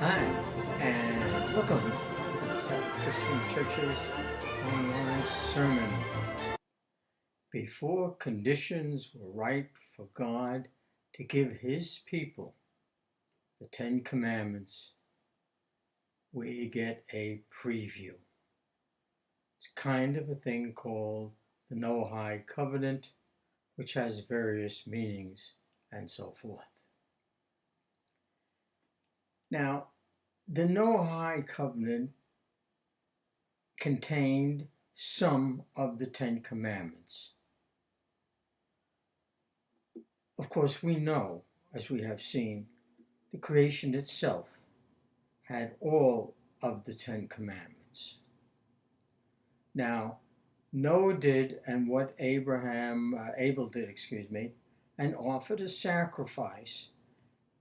Hi, and welcome to the South Christian Church's online sermon. Before conditions were right for God to give His people the Ten Commandments, we get a preview. It's kind of a thing called the Noahide Covenant, which has various meanings and so forth. Now, the Noahide Covenant contained some of the Ten Commandments. Of course, we know, as we have seen, the creation itself had all of the Ten Commandments. Now, Noah did, and what Abel did, and offered a sacrifice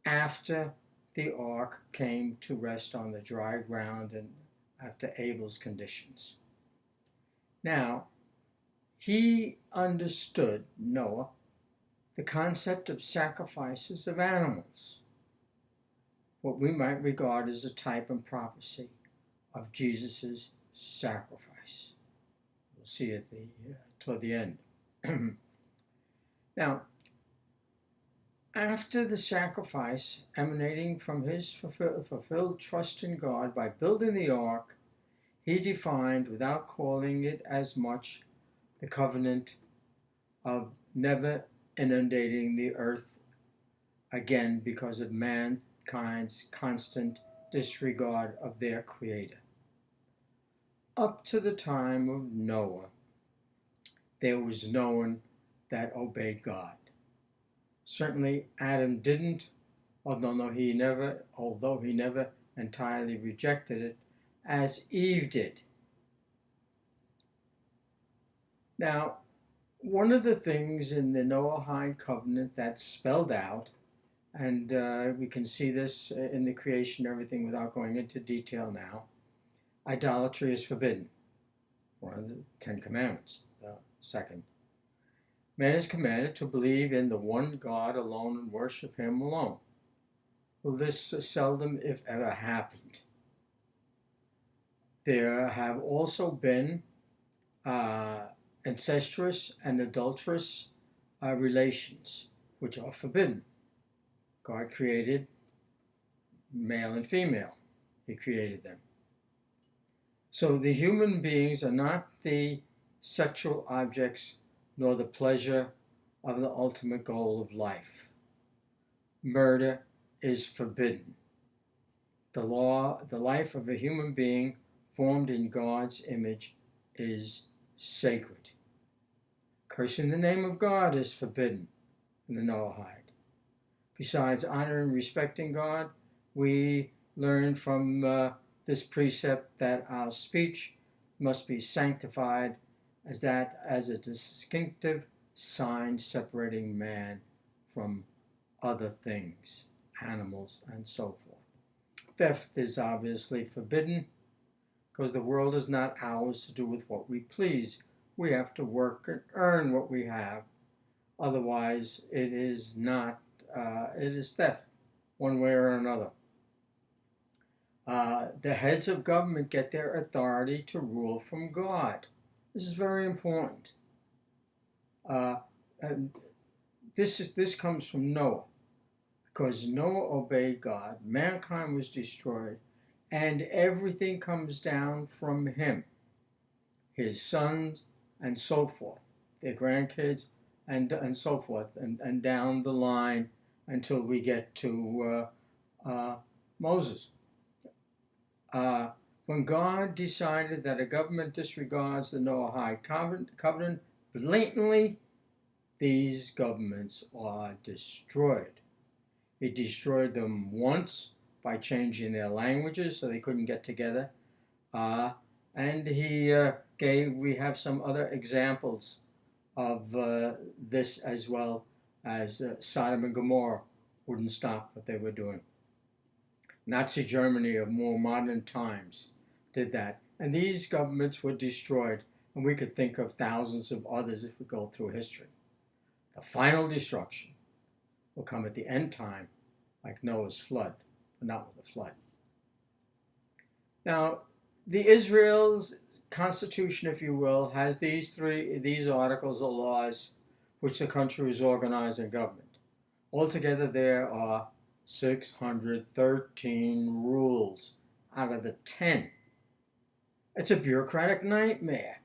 after the ark came to rest on the dry ground and after Abel's conditions. Now, he understood, Noah, the concept of sacrifices of animals, what we might regard as a type and prophecy of Jesus' sacrifice. We'll see it toward the end. Now, after the sacrifice emanating from his fulfilled trust in God by building the ark, he defined, without calling it as much, the covenant of never inundating the earth again because of mankind's constant disregard of their Creator. Up to the time of Noah, there was no one that obeyed God. Certainly Adam didn't, although he never entirely rejected it, as Eve did. Now, one of the things in the Noahide Covenant that's spelled out, and we can see this in the creation and everything without going into detail now, idolatry is forbidden. One of the Ten Commandments. Second, man is commanded to believe in the one God alone and worship Him alone. Well, this seldom, if ever, happened. There have also been incestuous and adulterous relations, which are forbidden. God created male and female. He created them. So the human beings are not the sexual objects nor the pleasure of the ultimate goal of life. Murder is forbidden. The life of a human being formed in God's image is sacred. Cursing the name of God is forbidden in the Noahide. Besides honoring and respecting God, we learn from this precept that our speech must be sanctified as a distinctive sign separating man from other things, animals, and so forth. Theft is obviously forbidden because the world is not ours to do with what we please. We have to work and earn what we have. Otherwise, it is theft, one way or another. The heads of government get their authority to rule from God. This is very important. And this comes from Noah. Because Noah obeyed God, mankind was destroyed, and everything comes down from him. His sons and so forth, their grandkids and so forth, and down the line until we get to Moses. When God decided that a government disregards the Noahide Covenant blatantly, these governments are destroyed. He destroyed them once by changing their languages so they couldn't get together. And we have some other examples of this, as well as Sodom and Gomorrah wouldn't stop what they were doing. Nazi Germany of more modern times did that. And these governments were destroyed. And we could think of thousands of others if we go through history. The final destruction will come at the end time, like Noah's flood, but not with a flood. Now, the Israel's constitution, if you will, has these articles or laws which the country is organized and governed. Altogether, there are 613 rules out of the 10. It's a bureaucratic nightmare.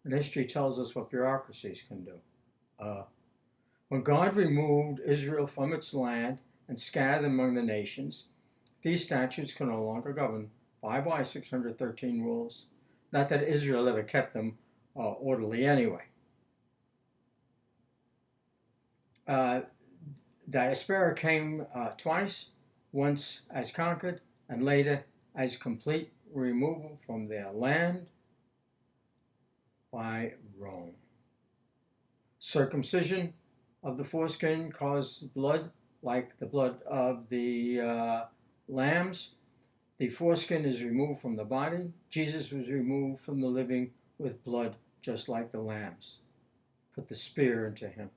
And history tells us what bureaucracies can do. When God removed Israel from its land and scattered them among the nations, these statutes can no longer govern. Why by 613 rules? Not that Israel ever kept them orderly anyway. Diaspora came twice, once as conquered and later as complete removal from their land by Rome. Circumcision of the foreskin caused blood, like the blood of the lambs. The foreskin is removed from the body. Jesus was removed from the living with blood, just like the lambs. Put the spear into him.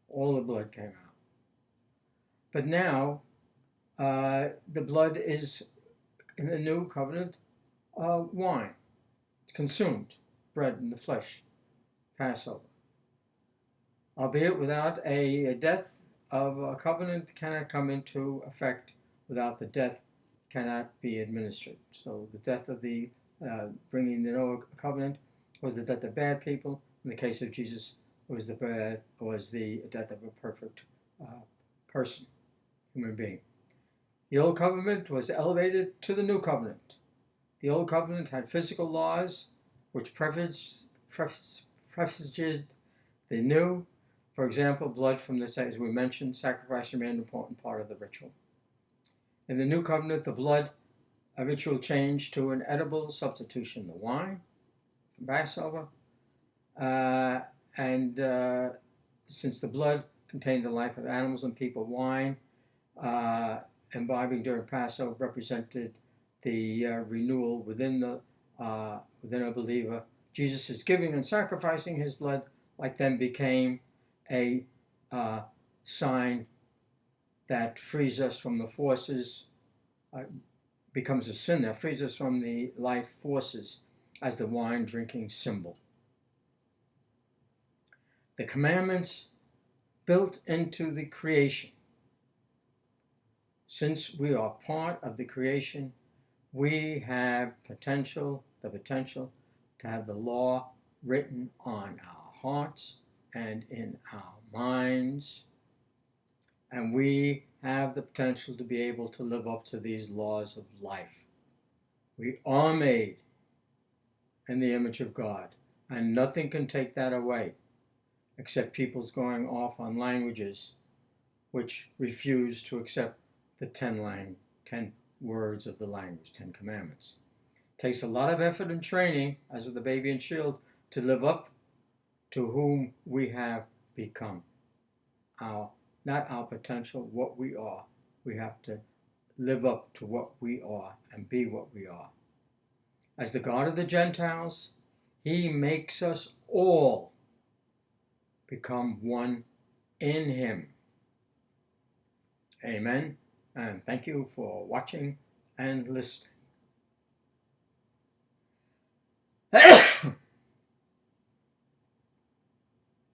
All the blood came out. But now, the blood is, in the new covenant, wine. It's consumed, bread in the flesh, Passover. Albeit without a death of a covenant cannot come into effect without the death cannot be administered. So the death of the bringing the Noah covenant was the death of bad people. In the case of Jesus, was the death of a perfect person, human being. The old covenant was elevated to the new covenant. The old covenant had physical laws which prefaced the new. For example, blood from the, as we mentioned, sacrifice remained an important part of the ritual. In the new covenant, the blood, a ritual changed to an edible substitution, the wine from Passover. Since the blood contained the life of animals and people, wine imbibing during Passover represented the renewal within a believer. Jesus' giving and sacrificing his blood, like them, became a sign that frees us from the forces, becomes a sin that frees us from the life forces as the wine drinking symbol. The commandments built into the creation. Since we are part of the creation, we have the potential to have the law written on our hearts and in our minds. And we have the potential to be able to live up to these laws of life. We are made in the image of God, and nothing can take that away except people's going off on languages which refuse to accept the 10 words of the language, 10 commandments. It takes a lot of effort and training, as with the baby and shield, to live up to whom we have become. Not our potential, what we are. We have to live up to what we are and be what we are. As the God of the Gentiles, he makes us all become one in him. Amen. And thank you for watching and listening.